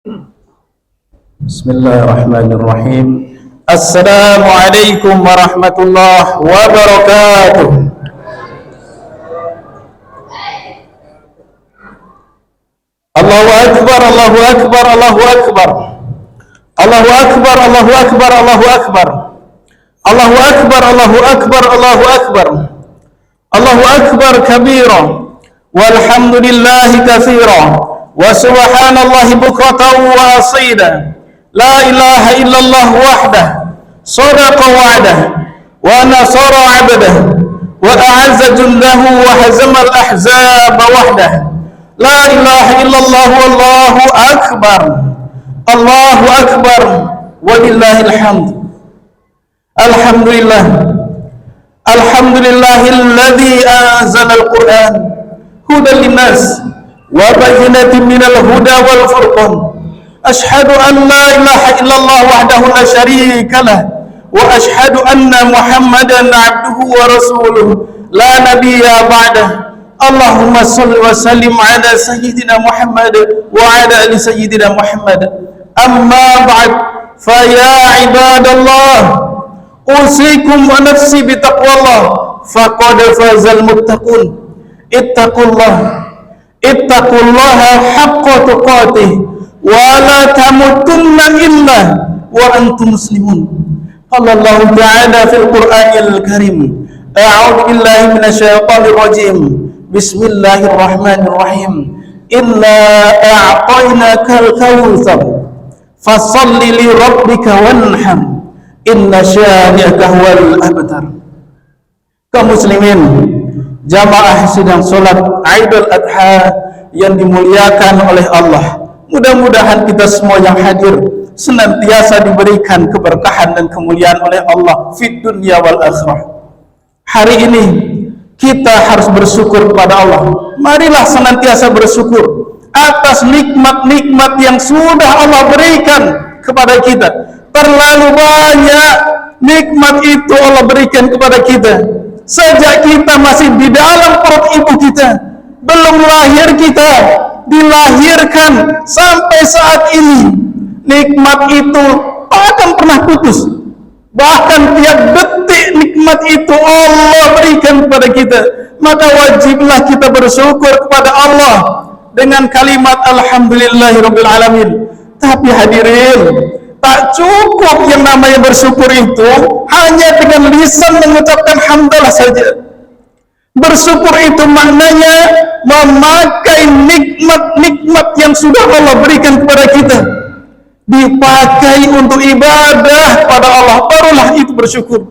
Bismillahirrahmanirrahim. Assalamualaikum warahmatullahi wabarakatuh. Allahu akbar, Allahu akbar, Allahu akbar. Allahu akbar, Allahu akbar, Allahu akbar. Allahu akbar, Allahu akbar, Allahu akbar. Allahu akbar kabira walhamdulillahi katsira wa subhanallahi bukratan wa asila. La ilaha illallah wahdah sadaqa wa'dah wa nasara 'abdah wa a'azza jundahu wa hazama al-ahzaba wahdah. La ilaha illallah wallahu akbar. Allahu akbar walillahil hamd. Alhamdulillah. Alhamdulillahilladzi anzala al-Qur'an hudan linnas wa bayyinatin minal huda wal furqan. Ashhadu an la ilaha illallah wahdahu la syarika lah wa ashhadu anna Muhammadan abduhu wa rasuluh la nabiyya ba'dah. Allahumma salli wa sallim ala sayyidina Muhammad wa ala ali sayyidina Muhammad. Amma ba'd, fa ya ibadallah, usikum wa nafsi bitaqwallah, faqad fazal muttaqun. Ittaqullaha haqqa tuqatih wa la tamutunna illa wa antum muslimun. Qala Allah ta'ala fil Qur'anil Karim, a'udzu billahi minasyaitonir rajim. Bismillahirrahmanirrahim. Inna a'tainakal kautsar fashalli li rabbika wanhar inna syani'aka huwal abtar. Kaum muslimin, jamaah sidang salat Idul Adha yang dimuliakan oleh Allah, mudah-mudahan kita semua yang hadir senantiasa diberikan keberkahan dan kemuliaan oleh Allah fid dunya wal akhirah. Hari ini kita harus bersyukur kepada Allah. Marilah senantiasa bersyukur atas nikmat-nikmat yang sudah Allah berikan kepada kita. Terlalu banyak nikmat itu Allah berikan kepada kita. Sejak kita masih di dalam perut ibu kita, belum lahir kita, dilahirkan sampai saat ini, nikmat itu takkan pernah putus. Bahkan tiap detik nikmat itu Allah berikan kepada kita. Maka wajiblah kita bersyukur kepada Allah dengan kalimat alhamdulillahirabbil alamin. Tapi hadirin, tak cukup yang namanya bersyukur itu hanya dengan lisan mengucapkan hamdalah saja. Bersyukur itu maknanya memakai nikmat-nikmat yang sudah Allah berikan kepada kita, dipakai untuk ibadah pada Allah, barulah itu bersyukur.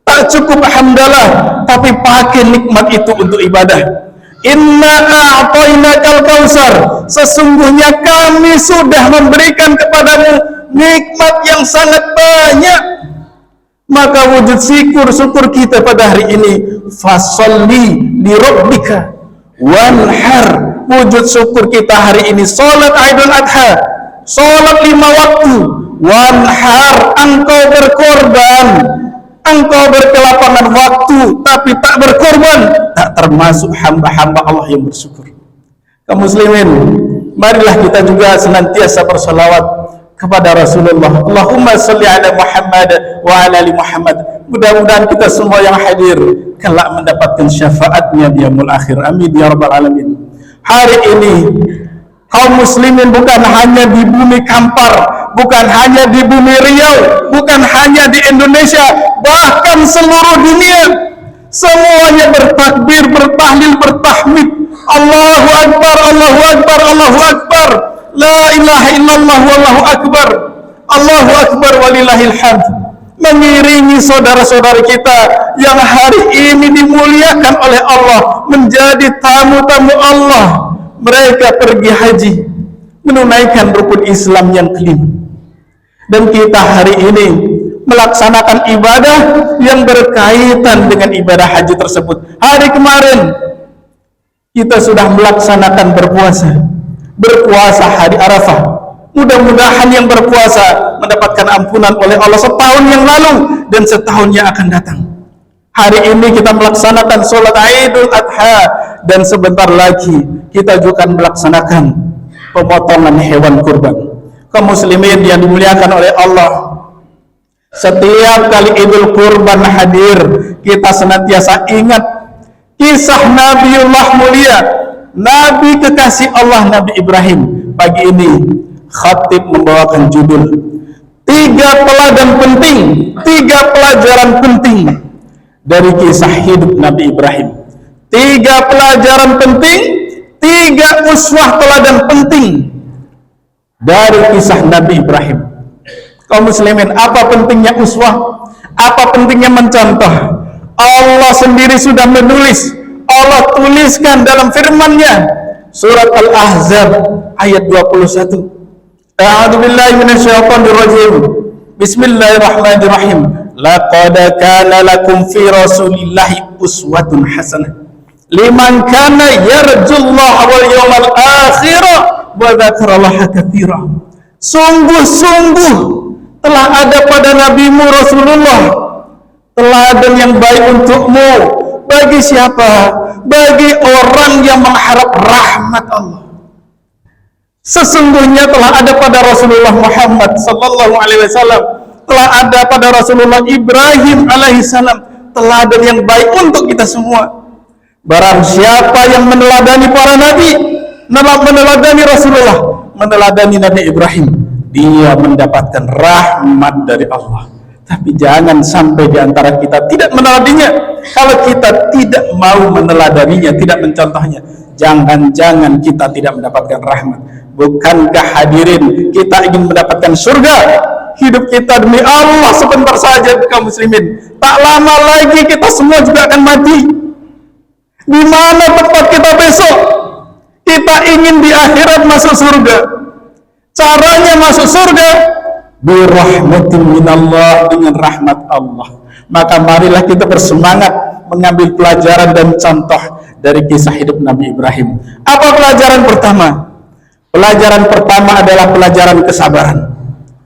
Tak cukup hamdalah, tapi pakai nikmat itu untuk ibadah. Inna a'tainakal kautsar, sesungguhnya kami sudah memberikan kepadamu nikmat yang sangat banyak. Maka wujud syukur kita pada hari ini, fasholli li rabbika wanhar. Wujud syukur kita hari ini salat Idul Adha, salat 5 waktu. Wanhar, engkau berkorban, engkau berkelapangan waktu tapi tak berkorban, tak termasuk hamba-hamba Allah yang bersyukur. Kaum muslimin, marilah kita juga senantiasa berselawat kepada Rasulullah. Allahumma salli ala Muhammad wa ala ali Muhammad. Mudah-mudahan kita semua yang hadir kelak mendapatkan syafaatnya di yaumul akhir. Amin ya rabbal alamin. Hari ini kaum muslimin bukan hanya di bumi Kampar, bukan hanya di bumi Riau, bukan hanya di Indonesia, bahkan seluruh dunia semuanya bertakbir, bertahlil, bertahmid. Allahu akbar, Allahu akbar, Allahu akbar. La ilaha illallah wallahu akbar. Allahu akbar walillahil hamd. Mengiringi saudara-saudara kita yang hari ini dimuliakan oleh Allah menjadi tamu-tamu Allah. Mereka pergi haji, menunaikan rukun Islam yang kelima. Dan kita hari ini melaksanakan ibadah yang berkaitan dengan ibadah haji tersebut. Hari kemarin kita sudah melaksanakan berpuasa hari Arafah. Mudah-mudahan yang berpuasa mendapatkan ampunan oleh Allah setahun yang lalu dan setahun yang akan datang. Hari ini kita melaksanakan sholat Idul Adha, dan sebentar lagi kita juga akan melaksanakan pemotongan hewan kurban. Kaum muslimin yang dimuliakan oleh Allah, setiap kali Idul Kurban hadir, kita senantiasa ingat kisah Nabiullah mulia, Nabi kekasih Allah, Nabi Ibrahim. Pagi ini khatib membawakan judul 3 teladan penting, 3 pelajaran penting dari kisah hidup Nabi Ibrahim. 3 pelajaran penting, 3 uswah teladan penting dari kisah Nabi Ibrahim. Kaum muslimin, apa pentingnya uswah? Apa pentingnya mencontoh? Allah sendiri sudah menulis, Allah tuliskan dalam firman-Nya, surat Al-Ahzab ayat 21. A'udzu billahi minasyaitonir rajim. Bismillahirrahmanirrahim. Laqad kana lakum fi Rasulillahi uswatun hasanah liman kana yarjullaha wal yawmal akhir wa dzakarallaha katsira. Sungguh-sungguh telah ada pada nabimu Rasulullah teladan yang baik untukmu. Bagi siapa? Bagi orang yang mengharap rahmat Allah. Sesungguhnya telah ada pada Rasulullah Muhammad sallallahu alaihi wasallam, telah ada pada Rasulullah Ibrahim alaihi salam teladan yang baik untuk kita semua. Barang siapa yang meneladani para nabi, meneladani Rasulullah, meneladani Nabi Ibrahim, dia mendapatkan rahmat dari Allah. Tapi jangan sampai di antara kita tidak meneladaninya. Kalau kita tidak mau meneladaninya, tidak mencontohnya, jangan-jangan kita tidak mendapatkan rahmat. Bukankah hadirin kita ingin mendapatkan surga? Hidup kita demi Allah sebentar saja, kaum muslimin. Tak lama lagi kita semua juga akan mati. Di mana tempat kita besok? Kita ingin di akhirat masuk surga. Caranya masuk surga birahmatin minallah, dengan rahmat Allah. Maka marilah kita bersemangat mengambil pelajaran dan contoh dari kisah hidup Nabi Ibrahim. Apa pelajaran pertama? Pelajaran pertama adalah pelajaran kesabaran.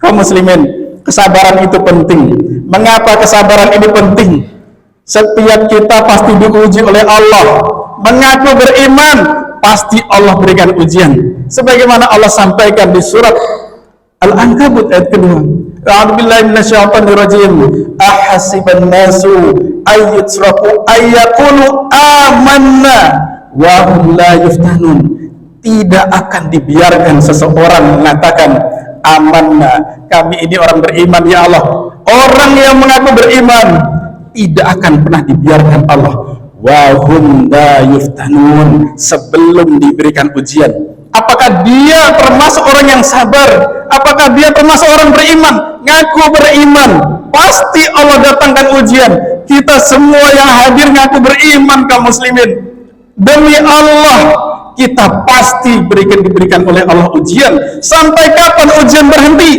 Kaum muslimin, kesabaran itu penting. Mengapa kesabaran ini penting? Setiap kita pasti diuji oleh Allah. Mengaku beriman, pasti Allah berikan ujian. Sebagaimana Allah sampaikan di surat Al-Ankabut ayat kedua. A'udzu billahi minasyaitonir rajim. Ahasiban nasu ayyutraku ayyaqulu amanna wa hum la yuftanun. Tidak akan dibiarkan seseorang mengatakan amanna, kami ini orang beriman ya Allah. Orang yang mengaku beriman tidak akan pernah dibiarkan Allah wa hum la yuftanun, sebelum diberikan ujian. Apakah dia termasuk orang yang sabar? Apakah dia termasuk orang beriman? Ngaku beriman, pasti Allah datangkan ujian. Kita semua yang hadir ngaku beriman, kaum muslimin. Demi Allah, kita pasti diberikan oleh Allah ujian. Sampai kapan ujian berhenti?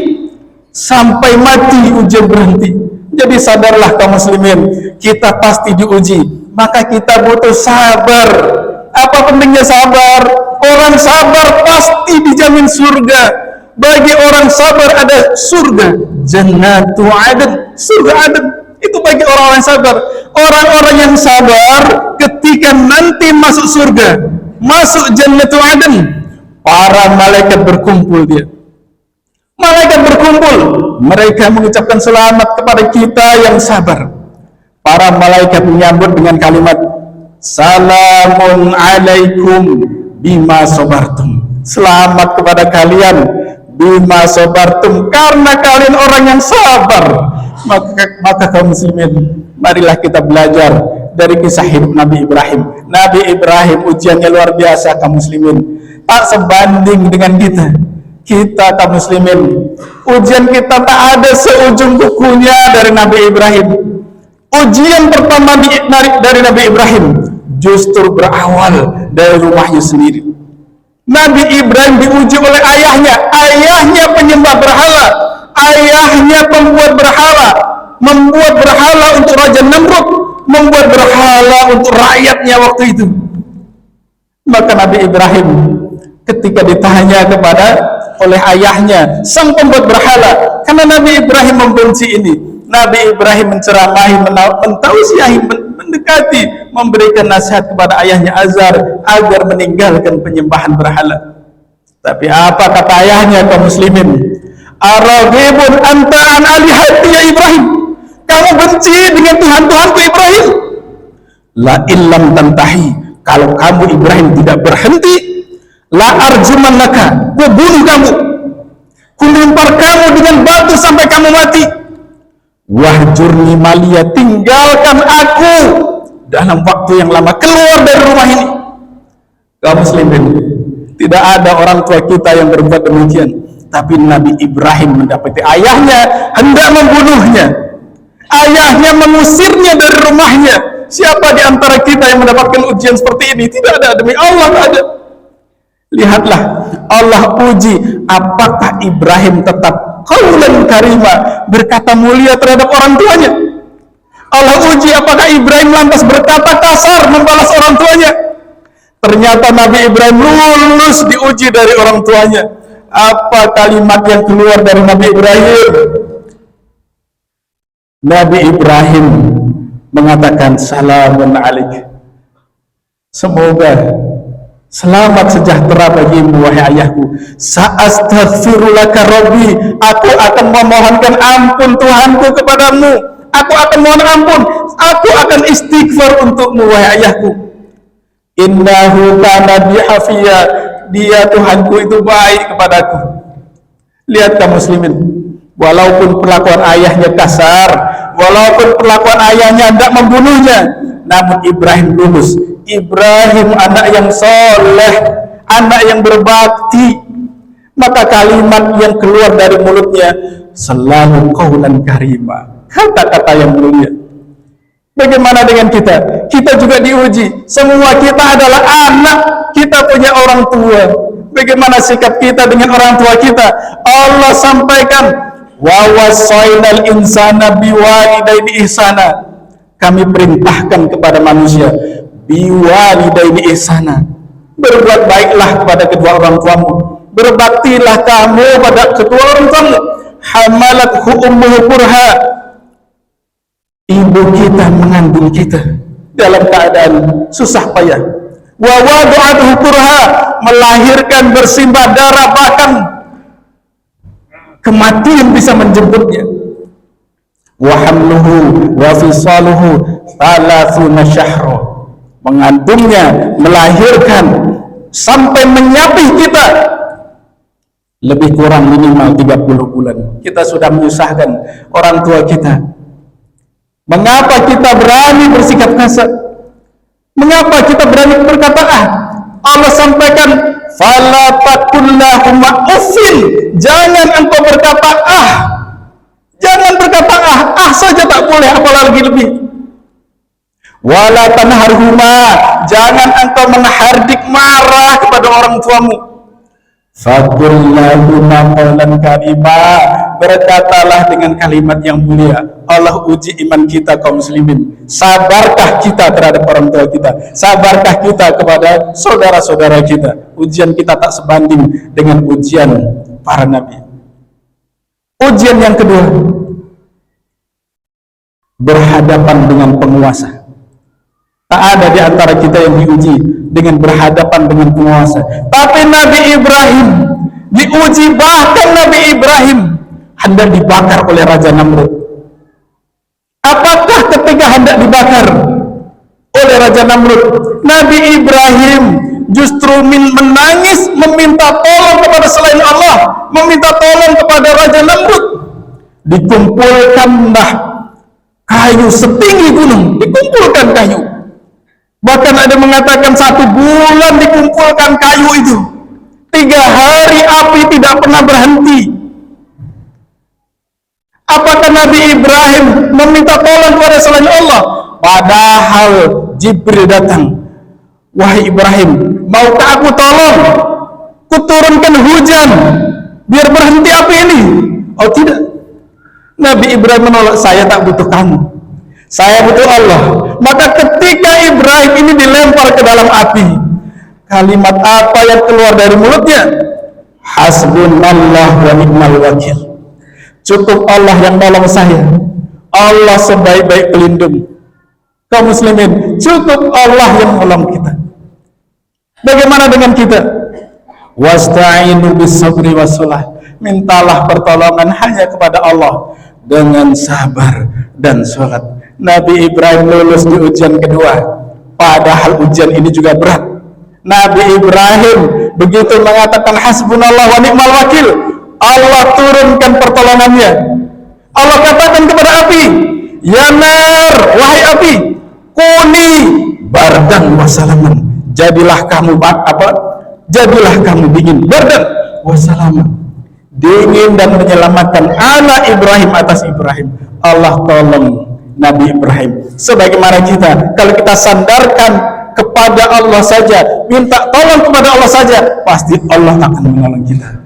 Sampai mati ujian berhenti. Jadi sadarlah kaum muslimin, kita pasti diuji. Maka kita butuh sabar. Apa pentingnya sabar? Orang sabar pasti dijamin surga. Bagi orang sabar ada surga, Jannatu Adn, surga Adn. Itu bagi orang-orang yang sabar. Orang-orang yang sabar ketika nanti masuk surga, masuk Jannatu Adn, para malaikat berkumpul dia. Malaikat berkumpul, mereka mengucapkan selamat kepada kita yang sabar. Para malaikat menyambut dengan kalimat Salamun alaikum bima sobartum. Selamat kepada kalian bima sobartum, karena kalian orang yang sabar. Maka kaum muslimin, marilah kita belajar dari kisah hidup Nabi Ibrahim. Nabi Ibrahim ujiannya luar biasa kaum muslimin. Tak sebanding dengan kita kaum muslimin. Ujian kita tak ada seujung kukunya dari Nabi Ibrahim. Ujian pertama dari Nabi Ibrahim justru berawal dari rumahnya sendiri. Nabi Ibrahim diuji oleh ayahnya. Ayahnya penyembah berhala, ayahnya pembuat berhala, membuat berhala untuk Raja Namrud, membuat berhala untuk rakyatnya waktu itu. Maka Nabi Ibrahim ketika ditanya oleh ayahnya, sang pembuat berhala, karena Nabi Ibrahim membenci ini, Nabi Ibrahim menceramahi, mentausiahi, mendekati, memberikan nasihat kepada ayahnya Azar agar meninggalkan penyembahan berhala. Tapi apa kata ayahnya kaum muslimin? Araghibun anta an alihati ya Ibrahim, kamu benci dengan Tuhan-Tuhanku Ibrahim? La illam tantahi, kalau kamu Ibrahim tidak berhenti, la arjumannaka, ku bunuh kamu, ku lempar kamu dengan batu sampai kamu mati. Wahjurni maliya, tinggalkan aku dalam waktu yang lama, keluar dari rumah ini. Kaum muslimin, tidak ada orang tua kita yang berbuat demikian, tapi Nabi Ibrahim mendapati ayahnya hendak membunuhnya, ayahnya mengusirnya dari rumahnya. Siapa di antara kita yang mendapatkan ujian seperti ini? Tidak ada, demi Allah tidak ada. Lihatlah, Allah uji apakah Ibrahim tetap qaulan karima, berkata mulia terhadap orang tuanya. Allah uji apakah Ibrahim lantas berkata kasar membalas orang tuanya. Ternyata Nabi Ibrahim lulus diuji dari orang tuanya. Apa kalimat yang keluar dari Nabi Ibrahim? Nabi Ibrahim mengatakan, salamun alaik, semoga selamat sejahtera bagimu wahai ayahku. Sa'astaghfiru laka rabbi, aku akan memohonkan ampun Tuhanku kepadamu, aku akan mohon ampun, aku akan istighfar untukmu wahai ayahku. Innahu kana bi hafiya, dia Tuhanku itu baik kepadaku. Lihat kaum muslimin, walaupun perlakuan ayahnya kasar, walaupun perlakuan ayahnya hendak membunuhnya, namun Ibrahim lulus. Ibrahim anak yang soleh, anak yang berbakti, maka kalimat yang keluar dari mulutnya selalu qaulan karima, kata-kata yang mulia. Bagaimana dengan kita? Kita juga diuji. Semua kita adalah anak, kita punya orang tua. Bagaimana sikap kita dengan orang tua kita? Allah sampaikan, wa wasainal insana biwalidaini ihsana, kami perintahkan kepada manusia biwalidaini ihsana, berbuat baiklah kepada kedua orang tuamu, berbaktilah kamu pada kedua orang tuamu. Hamalathu ummuhu kurha, ibu kita mengandung kita dalam keadaan susah payah. Wa wada'atuhu kurha, melahirkan bersimbah darah, bahkan kematian bisa menjemputnya. Wa hamluhu wa fisaluhu 30 syahra, mengandungnya, melahirkan sampai menyapih kita lebih kurang minimal 30 bulan. Kita sudah menyusahkan orang tua kita. Mengapa kita berani bersikap kasar? Mengapa kita berani berkata ah? Allah sampaikan, fala taqul lahumma uffin, jangan engkau berkata ah. Jangan berkata ah saja tak boleh, apalagi lebih. Wala tanharhuma, jangan engkau menghardik marah kepada orang tuamu. Faqul lahumma qawlan karima, berkatalah dengan kalimat yang mulia. Allah uji iman kita kaum muslimin. Sabarkah kita terhadap orang tua kita? Sabarkah kita kepada saudara-saudara kita? Ujian kita tak sebanding dengan ujian para nabi. Ujian yang kedua, berhadapan dengan penguasa. Tak ada di antara kita yang diuji dengan berhadapan dengan penguasa. Tapi Nabi Ibrahim diuji, bahkan Nabi Ibrahim hendak dibakar oleh Raja Namrud. Apakah ketika hendak dibakar oleh Raja Namrud, Nabi Ibrahim justru menangis, meminta tolong kepada selain Allah, meminta tolong kepada Raja Namrud? Dikumpulkanlah kayu setinggi gunung, dikumpulkan kayu. Bahkan ada mengatakan 1 bulan dikumpulkan kayu itu. 3 hari api tidak pernah berhenti. Apakah Nabi Ibrahim meminta tolong kepada selain Allah? Padahal Jibril datang. Wahai Ibrahim, maukah aku tolong? Kuturunkan hujan biar berhenti api ini. Oh tidak. Nabi Ibrahim menolak, saya tak butuh kamu, saya butuh Allah. Maka ketika Ibrahim ini dilempar ke dalam api, kalimat apa yang keluar dari mulutnya? Hasbunallah wa ni'mal wakil. Cukup Allah yang nolong saya, Allah sebaik-baik pelindung. Kaum muslimin, cukup Allah yang nolong kita. Bagaimana dengan kita? Wasta'inu bis sabri was salah. mintalah pertolongan hanya kepada Allah dengan sabar dan sholat. Nabi Ibrahim lulus di ujian kedua, padahal ujian ini juga berat. Nabi Ibrahim begitu mengatakan hasbunallah wa ni'mal wakil, Allah turunkan pertolongannya. Allah katakan kepada api, ya nar, wahai api, kuni bardan wasalaman, jadilah kamu jadilah kamu dingin, bardan wasalaman, dingin dan menyelamatkan anak Ibrahim atas Ibrahim. Allah tolong Nabi Ibrahim. Sebagaimana kita, kalau kita sandarkan kepada Allah saja, minta tolong kepada Allah saja, pasti Allah akan menolong kita.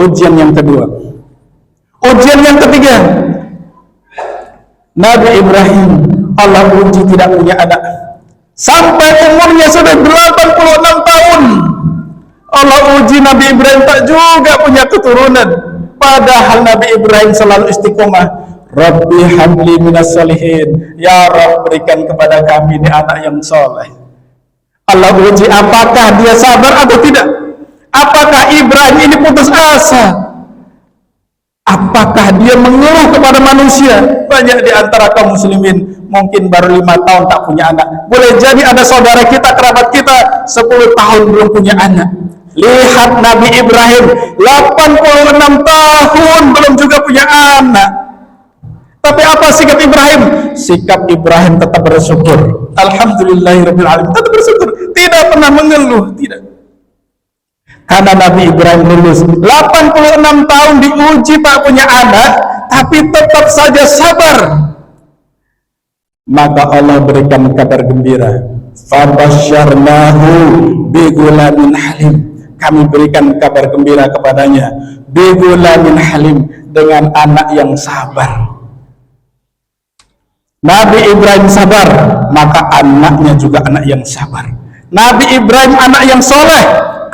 Ujian yang kedua. Ujian yang ketiga, Nabi Ibrahim, Allah uji tidak punya anak sampai umurnya sudah 86 tahun. Allah uji Nabi Ibrahim tak juga punya keturunan, padahal Nabi Ibrahim selalu istiqomah. Rabbi habli minas salihin, ya Rabb, berikan kepada kami ini anak yang soleh. Allah uji apakah dia sabar atau tidak. Apakah Ibrahim ini putus asa? Apakah dia mengeluh kepada manusia? Banyak di antara kaum muslimin mungkin baru 5 tahun tak punya anak. Boleh jadi ada saudara kita, kerabat kita 10 tahun belum punya anak. Lihat Nabi Ibrahim 86 tahun belum juga punya anak. Tapi apa sikap Ibrahim? Sikap Ibrahim tetap bersyukur. Alhamdulillahirabbil alamin, tetap bersyukur, tidak pernah mengeluh, tidak. Karena Nabi Ibrahim lulus 86 tahun diuji tak punya anak, tapi tetap saja sabar. Maka Allah berikan kabar gembira. Fabasyarnahu bigulamin halim. Kami berikan kabar gembira kepadanya, bigulamin halim, dengan anak yang sabar. Nabi Ibrahim sabar, maka anaknya juga anak yang sabar. Nabi Ibrahim anak yang soleh,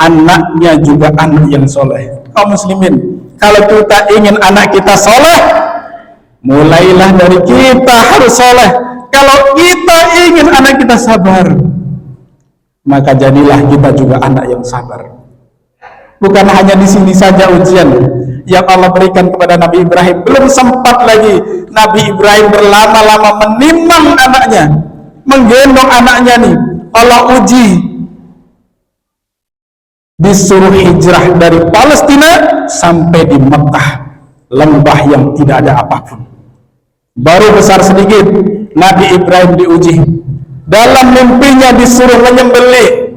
anaknya juga anak yang soleh. Kaum muslimin, kalau kita ingin anak kita soleh, mulailah dari kita harus soleh. Kalau kita ingin anak kita sabar, maka jadilah kita juga anak yang sabar. Bukan hanya di sini saja ujian yang Allah berikan kepada Nabi Ibrahim. Belum sempat lagi Nabi Ibrahim berlama-lama menimang anaknya, menggendong anaknya nih. Allah uji, disuruh hijrah dari Palestina sampai di Mekah, lembah yang tidak ada apapun. Baru besar sedikit, Nabi Ibrahim diuji. Dalam mimpinya disuruh menyembelih.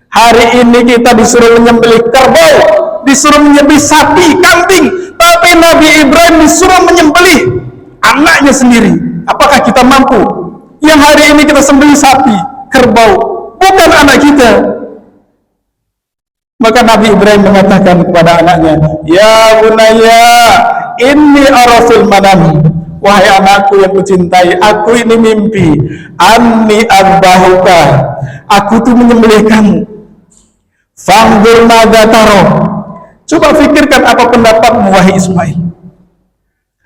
Hari ini kita disuruh menyembelih kerbau, disuruh menyembelih sapi, kambing, tapi Nabi Ibrahim disuruh menyembelih anaknya sendiri. Apakah kita mampu? Yang hari ini kita sembelih sapi, kerbau, bukan anak kita. Maka Nabi Ibrahim mengatakan kepada anaknya, ya bunayya, inni arafil manam, wahai anakku yang kucintai, aku ini mimpi, anni adbahuka, aku tuh menyembelih kamu. Fangdur madataro, coba fikirkan apa pendapatmu wahai Ismail.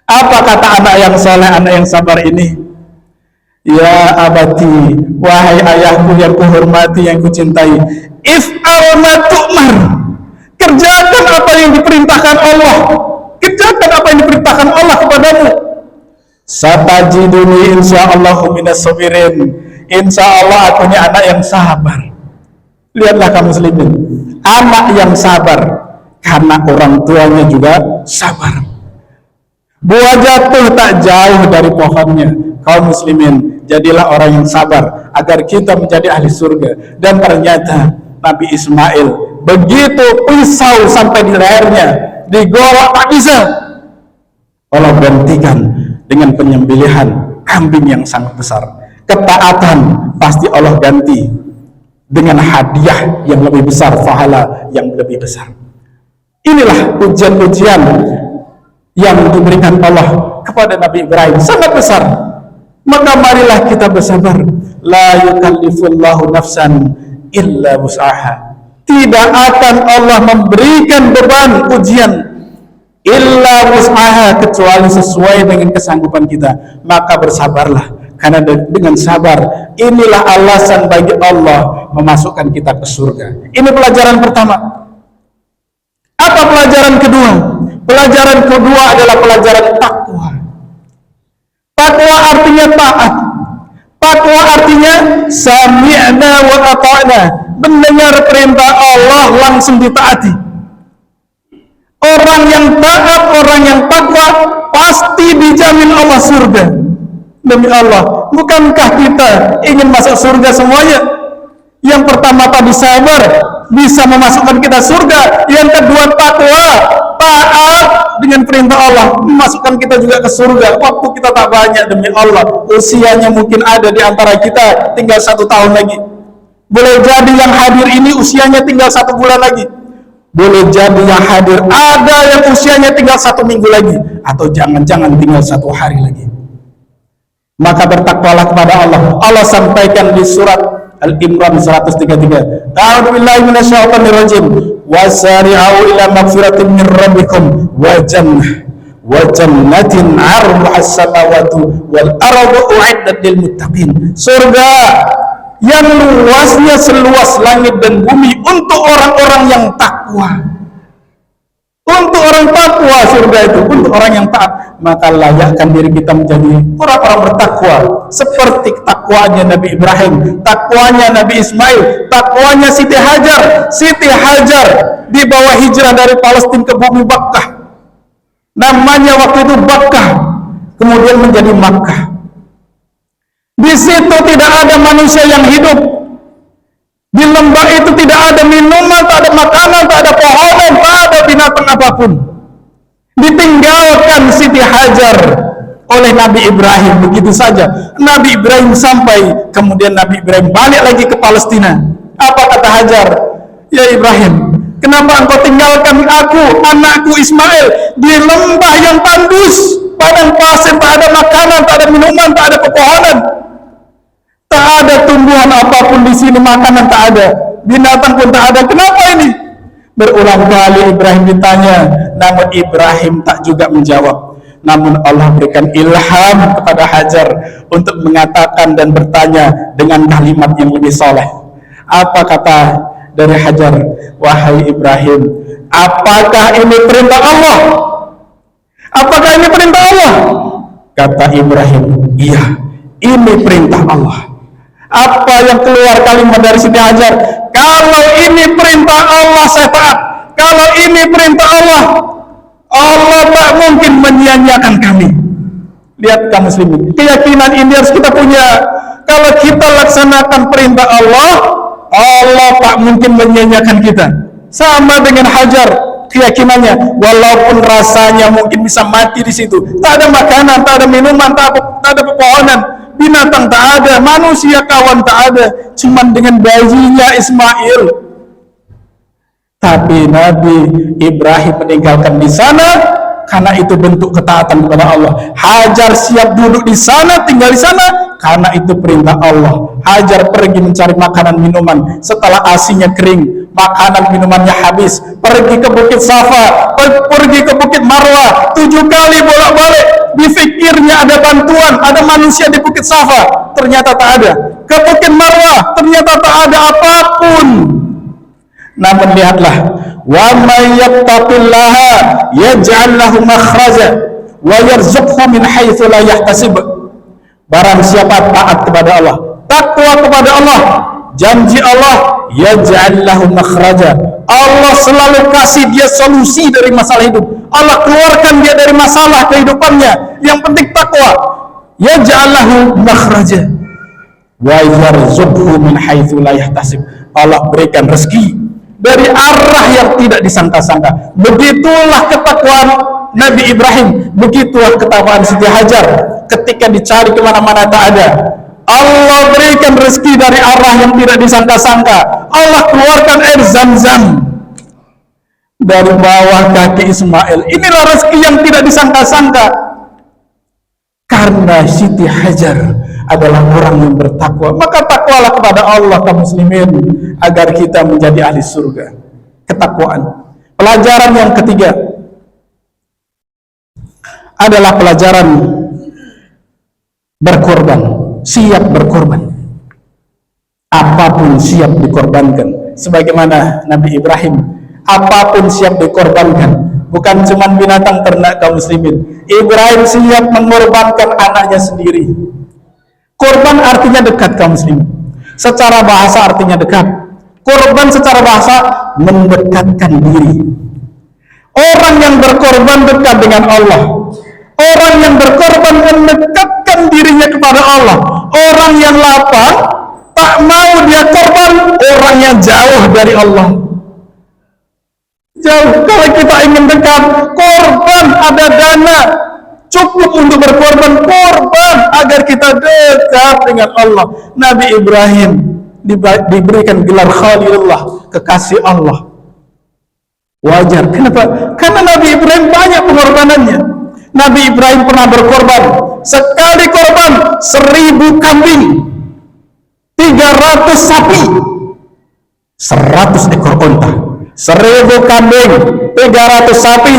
Apa kata anak yang saleh, anak yang sabar ini? Ya abati, wahai ayahku yang kuhormati, yang kucintai, if'al ma tu'mar, kerjakan apa yang diperintahkan Allah, kerjakan apa yang diperintahkan Allah kepadamu. Satajiduni insyaallahu minas sabirin, insyaallah aku ini anak yang sabar. Lihatlah kaum muslimin, anak yang sabar karena orang tuanya juga sabar. Buah jatuh tak jauh dari pohonnya. Kaum muslimin, jadilah orang yang sabar agar kita menjadi ahli surga. Dan ternyata Nabi Ismail begitu pisau sampai di lehernya, digolok tak bisa, Allah gantikan dengan penyembelihan kambing yang sangat besar. Ketaatan pasti Allah ganti dengan hadiah yang lebih besar, pahala yang lebih besar. Inilah ujian-ujian yang diberikan Allah kepada Nabi Ibrahim, sangat besar. Maka marilah kita bersabar. La yukallifullahu nafsan illa wus'aha. Tidak akan Allah memberikan beban ujian illa wus'aha, kecuali sesuai dengan kesanggupan kita. Maka bersabarlah, karena dengan sabar inilah alasan bagi Allah memasukkan kita ke surga. Ini pelajaran pertama. Apa pelajaran kedua? Pelajaran kedua adalah pelajaran takwa. Takwa artinya taat. Takwa artinya sami'na wa ata'na, mendengar perintah Allah langsung ditaati. Orang yang taat, orang yang takwa pasti dijamin Allah surga. Demi Allah, bukankah kita ingin masuk surga semuanya? Yang pertama tadi sabar, bisa memasukkan kita surga. Yang kedua takwa, taat dengan perintah Allah, memasukkan kita juga ke surga. Waktu kita tak banyak demi Allah, usianya mungkin ada di antara kita tinggal 1 tahun lagi. Boleh jadi yang hadir ini usianya tinggal 1 bulan lagi. Boleh jadi yang hadir ada yang usianya tinggal 1 minggu lagi, atau jangan-jangan tinggal 1 hari lagi. Maka bertakwalah kepada Allah. Allah sampaikan di surat Al-Imran 133. A'udzu billahi minasyaitonir rajim. Wasari'u ila magfiratin min rabbikum wa jannatin 'arduha as-samawati wal ardu u'iddat lil muttaqin. Surga yang luasnya seluas langit dan bumi untuk orang-orang yang takwa. Untuk orang takwa surga itu, untuk orang yang taat. Maka layakkan diri kita menjadi orang-orang bertakwa, seperti takwanya Nabi Ibrahim, takwanya Nabi Ismail, takwanya Siti Hajar. Siti Hajar dibawa hijrah dari Palestina ke bumi Bakkah. Namanya waktu itu Bakkah, kemudian menjadi Makkah. Di situ tidak ada manusia yang hidup. Di lembah itu tidak ada minuman, tak ada makanan, tak ada pohonan, tak ada binatang apapun. Ditinggalkan Siti Hajar oleh Nabi Ibrahim begitu saja. Nabi Ibrahim sampai, kemudian Nabi Ibrahim balik lagi ke Palestina. Apa kata Hajar? Ya Ibrahim, kenapa engkau tinggalkan aku, anakku Ismail, di lembah yang tandus, padang pasir, tak ada makanan, tak ada minuman, tak ada pepohonan, tak ada tumbuhan apapun di sini, makanan tak ada, binatang pun tak ada. Kenapa ini? Berulang kali Ibrahim ditanya, namun Ibrahim tak juga menjawab. Namun Allah berikan ilham kepada Hajar untuk mengatakan dan bertanya dengan kalimat yang lebih soleh. Apa kata dari Hajar? Wahai Ibrahim, apakah ini perintah Allah? Apakah ini perintah Allah? Kata Ibrahim, iya, ini perintah Allah. Apa yang keluar kalimat dari Siti Hajar? Kalau ini perintah Allah saya taat. Kalau ini perintah Allah, Allah tak mungkin menyia-nyiakan kami. Lihat kaum muslimin, keyakinan ini harus kita punya. Kalau kita laksanakan perintah Allah, Allah tak mungkin menyia-nyiakan kita. Sama dengan Hajar keyakinannya, walaupun rasanya mungkin bisa mati di situ, tak ada makanan, tak ada minuman, tak ada pepohonan, binatang tak ada, manusia kawan tak ada, cuman dengan bayinya Ismail. Tapi Nabi Ibrahim meninggalkan di sana karena itu bentuk ketaatan kepada Allah. Hajar siap duduk di sana, tinggal di sana karena itu perintah Allah. Hajar pergi mencari makanan minuman setelah asinya kering, makanan minumannya habis, pergi ke Bukit Safa, pergi ke Bukit Marwah, 7 kali bolak-balik. Difikirnya ada bantuan, ada manusia di Bukit Safa, ternyata tak ada. Ke Bukit Marwah, ternyata tak ada apapun. Namun lihatlah, wa may yattaqillaha yaj'al lahu makhraja wa yarzuqhu min haitsu la yahtasib. Barang siapa taat kepada Allah, takwa kepada Allah, janji Allah, yaj'al lahu makhraja. Allah selalu kasih dia solusi dari masalah hidup. Allah keluarkan dia dari masalah kehidupannya. Yang penting takwa. Yaj'al lahu makhraja wa yarzuqhu min haitsu la yahtasib. Allah berikan rezeki dari arah yang tidak disangka-sangka. Begitulah ketakwaan Nabi Ibrahim, begitulah ketakwaan Siti Hajar ketika dicari kemana-mana tak ada. Allah berikan rezeki dari arah yang tidak disangka-sangka. Allah keluarkan air Zam-Zam dari bawah kaki Ismail. Inilah rezeki yang tidak disangka-sangka. Karena Siti Hajar adalah orang yang bertakwa, maka takwalah kepada Allah kaum muslimin agar kita menjadi ahli surga. Ketakwaan. Pelajaran yang ketiga adalah pelajaran berkorban, siap berkorban. Apapun siap dikorbankan. Sebagaimana Nabi Ibrahim, apapun siap dikorbankan bukan cuma binatang ternak kaum muslimin. Ibrahim siap mengorbankan anaknya sendiri. Korban artinya dekat kaum muslimin. Secara bahasa artinya dekat. Korban secara bahasa mendekatkan diri. Orang yang berkorban dekat dengan Allah. Orang yang berkorban mendekatkan dirinya kepada Allah. Orang yang lapang tak mau dia korban, orang yang jauh dari Allah. Jauh. Kalau kita ingin dekat, korban, ada dana cukup untuk berkorban, korban agar kita dekat dengan Allah. Nabi Ibrahim diberikan gelar Khalilullah, kekasih Allah. Wajar. Kenapa? Karena Nabi Ibrahim banyak pengorbanannya. Nabi Ibrahim pernah berkorban, sekali korban 1000 kambing, 300 sapi, 100 ekor unta. 1000 kambing, 300 sapi,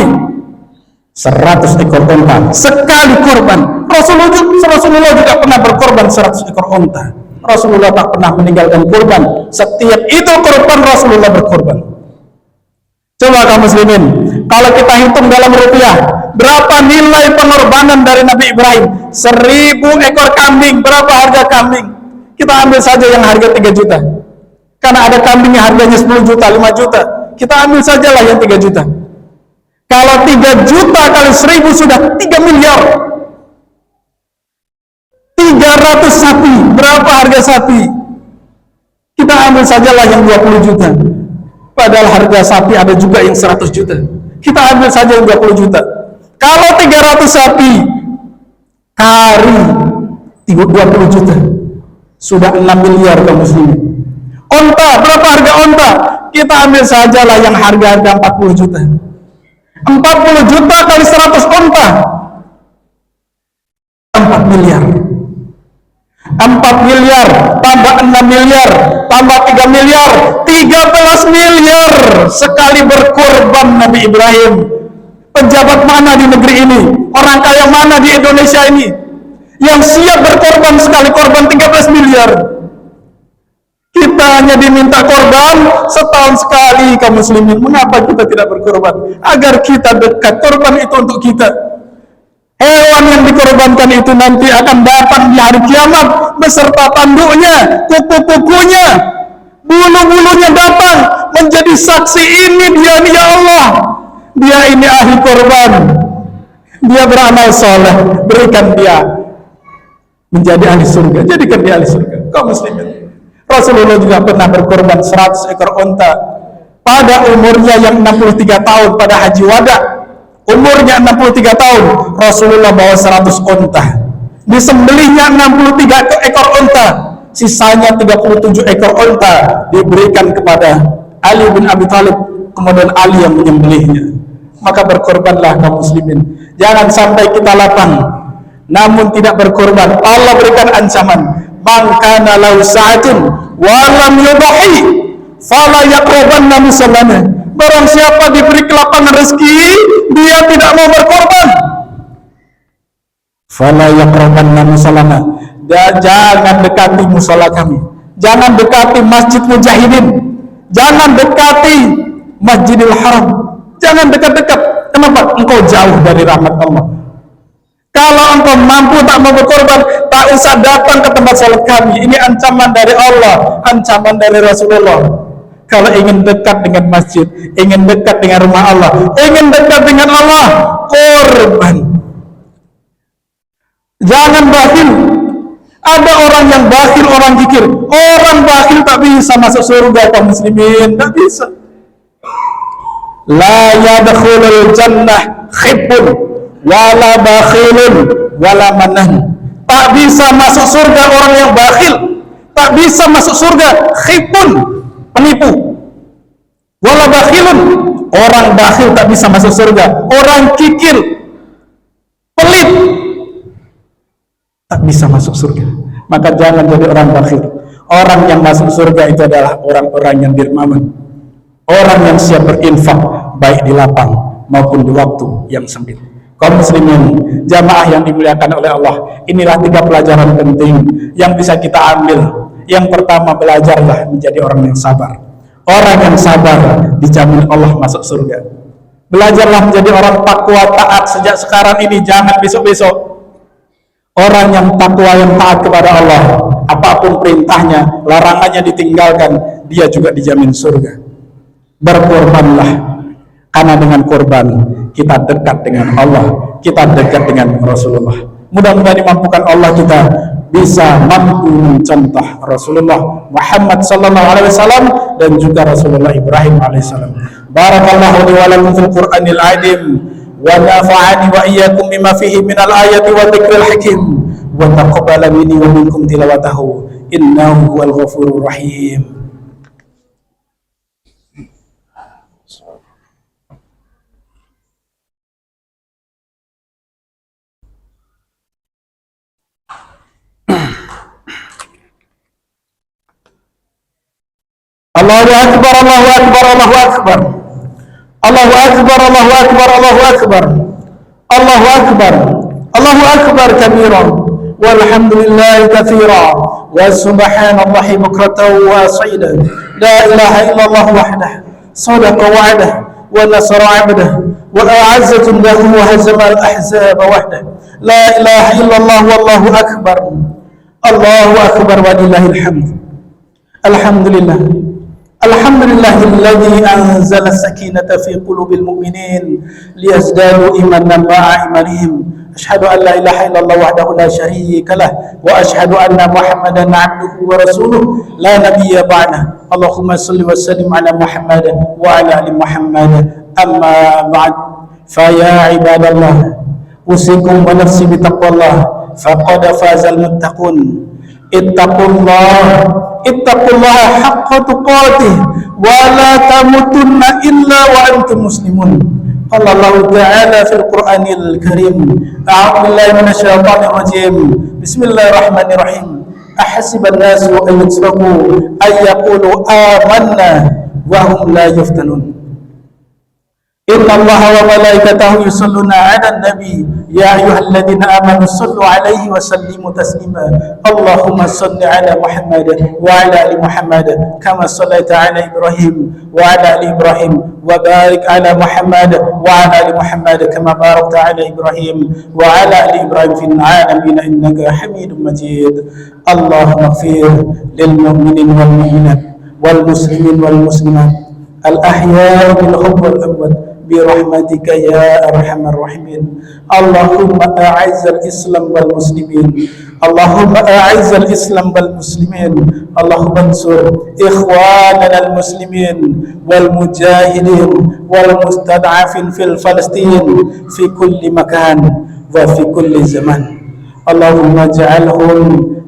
100 ekor unta. Sekali korban. Rasulullah juga pernah berkorban 100 ekor unta. Rasulullah tak pernah meninggalkan korban. Setiap itu korban Rasulullah berkorban. Coba kaum muslimin, kalau kita hitung dalam rupiah, berapa nilai pengorbanan dari Nabi Ibrahim? 1000 ekor kambing, berapa harga kambing? Kita ambil saja yang harga 3 juta. Karena ada kambing yang harganya 10 juta, 5 juta. Kita ambil sajalah yang 3 juta. Kalau 3 juta kali 1000 sudah 3 miliar. 300 sapi, berapa harga sapi? Kita ambil sajalah yang 20 juta. Padahal harga sapi ada juga yang 100 juta. Kita ambil saja yang 20 juta. Kalau 300 sapi kali 20 juta, sudah 6 miliar kaum muslimin. Onta, berapa harga onta? Kita ambil sajalah yang harga 40 juta. 40 juta kali 100 onta, 4 miliar. 4 miliar tambah 6 miliar tambah 3 miliar, 13 miliar sekali berkorban Nabi Ibrahim. Pejabat mana di negeri ini, orang kaya mana di Indonesia ini yang siap berkorban sekali korban 13 miliar? Kita hanya diminta korban setahun sekali kaum muslimin. Mengapa kita tidak berkorban? Agar kita dekat. Korban itu untuk kita. Hewan yang dikorbankan itu nanti akan datang di hari kiamat beserta tanduknya, kuku-kukunya, bulu-bulunya datang menjadi saksi. Ini dia nih ya Allah, dia ini ahli korban, dia beramal soleh, berikan dia menjadi ahli surga, jadikan dia ahli surga. Kaum muslimin, Rasulullah juga pernah berkorban 100 ekor unta pada umurnya yang 63 tahun pada haji wada. Umurnya 63 tahun, Rasulullah bawa 100 unta. Disembelihnya 63 ekor unta, sisanya 37 ekor unta diberikan kepada Ali bin Abi Thalib, kemudian Ali yang menyembelihnya. Maka berkorbanlah kaum muslimin. Jangan sampai kita lapang namun tidak berkorban. Allah berikan ancaman, man kana lahu sa'atun wa lam yudhi fala yaqrabanna musallana. Barang siapa diberi kelapangan rezeki, dia tidak mau berkorban, fala yaqrabanna musallana. Jangan dekati musala kami, jangan dekati Masjid Mujahidin, jangan dekati Masjidil Haram, jangan dekat-dekat. Kenapa? Engkau jauh dari rahmat Allah. Kalau engkau mampu tak mau berkorban, tak usah datang ke tempat salat kami. Ini ancaman dari Allah, ancaman dari Rasulullah. Kalau ingin dekat dengan masjid, ingin dekat dengan rumah Allah, ingin dekat dengan Allah, korban. Jangan bakhil. Ada orang yang bakhil, orang kikir. Orang bakhil tak bisa masuk surga kaum muslimin, tak bisa. La yadkhulul jannah khibbun wala bakhilun wala manan. Tak bisa masuk surga orang yang bakhil, tak bisa masuk surga khibbun, penipu, wala bakhilun, orang bakhil tak bisa masuk surga. Orang kikir, pelit, tak bisa masuk surga. Maka jangan jadi orang bakhil. Orang yang masuk surga itu adalah orang-orang yang dermawan, orang yang siap berinfak baik di lapang maupun di waktu yang sempit. Kaum muslimin, jamaah yang dimuliakan oleh Allah, inilah 3 pelajaran penting yang bisa kita ambil. Yang pertama, belajarlah menjadi orang yang sabar. Orang yang sabar dijamin Allah masuk surga. Belajarlah menjadi orang takwa taat sejak sekarang ini, jangan besok-besok. Orang yang takwa, yang taat kepada Allah, apapun perintahnya, larangannya ditinggalkan, dia juga dijamin surga. Berkorbanlah, karena dengan korban kita dekat dengan Allah, kita dekat dengan Rasulullah. Mudah-mudahan dimampukan Allah kita bisa mampu mencontoh Rasulullah Muhammad sallallahu alaihi wasallam dan juga Rasulullah Ibrahim alaihissalam. Barakallahu li wa lakum fil Qur'anil azim wa nafa'ani wa iyyakum bima fihi minal ayati wa dzikril hakim wa taqabbala minni wa minkum tilawatahu innahu huwal ghafurur rahim. Allahu akbar, Allahu akbar, Allahu akbar. Allahu akbar, Allahu akbar, Allahu akbar. Allahu akbar. Allahu akbar kabiran walhamdulillahi katsiran wa subhanallahi bukratan wa asila. La ilaha illallah wahdah sadaqa wa'dah wa nasara 'abdah wa a'azza jundahu wa hazama al-ahzab wahdah. La ilaha illallah wallahu akbar. Allahu akbar wa lillahil hamd. Alhamdulillah. Alhamdulillahilladzi anzala as-sakinata fi qulubil mu'minin liyazdadu imanan ma'a imanihim. Asyhadu an la ilaha illallah wahdahu la syarika lah wa asyhadu anna Muhammadan 'abduhu wa rasuluh la nabiyya ba'dah. Allahumma shalli wa sallim ala Muhammad wa ala ali Muhammad. Amma ba'd. Fa ya ibadallah, usikum wa nafsi bi taqwallah faqad fazal muttaqun. Ittaqullaha haqqa tuqatih wa la tamutunna illa wa antum muslimun. Qala Allah ta'ala fil Qur'anil Karim. A'udzu billahi minasy syaithanir rajim. Bismillahirrahmanirrahim. Ahasiban nasu an yutraku ay yaqulu amanna wa hum la yuftanun. Inna Allaha wa malaikatahu yusalluna 'alan nabi ya ayyuhalladzina amanu sallu 'alaihi wa sallimu taslima. Allahumma shalli 'ala Muhammad wa 'ala ali Muhammad kama shallaita 'ala Ibrahim wa 'ala ali Ibrahim wa barik 'ala Muhammad wa 'ala ali Muhammad kama barakta 'ala Ibrahim wa 'ala ali Ibrahim fil 'alamin innaka Hamidum Majid. Allahumma ighfir lil mu'minin wal mu'minat wal muslimin wal muslimat al ahya'i bil hubbi wal amwat برحمتك يا أرحم الراحمين. اللهم أعز الإسلام والمسلمين. اللهم أعز الإسلام والمسلمين. اللهم انصر إخواننا المسلمين والمجاهدين والمستضعفين في فلسطين في كل مكان وفي كل زمان. اللهم اجعلهم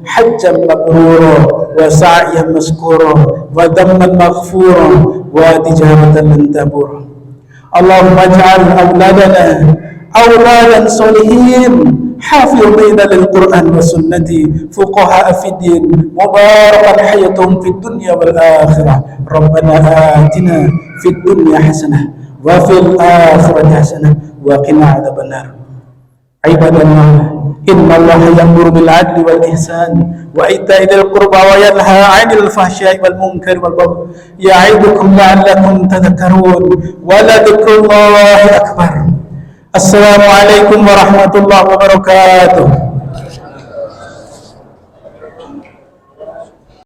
حجا مبرورا وسعيا مشكورا ودما مغفورا وتجارة لن تبور. اللهم اجعل أولادنا أولادا صالحين حافظين للقرآن والسنة فقهاء في الدين مباركا حياتهم في الدنيا والآخرة. ربنا آتنا في الدنيا حسنة وفي الآخرة حسنة وقنا عذاب النار. عباد الله، إن الله يأمر بالعدل والإحسان وإيتاء ذي القربى وينهى عن الفحشاء والمنكر والبغي يعظكم لعلكم تذكرون ولذكر الله أكبر. السلام عليكم ورحمة الله وبركاته.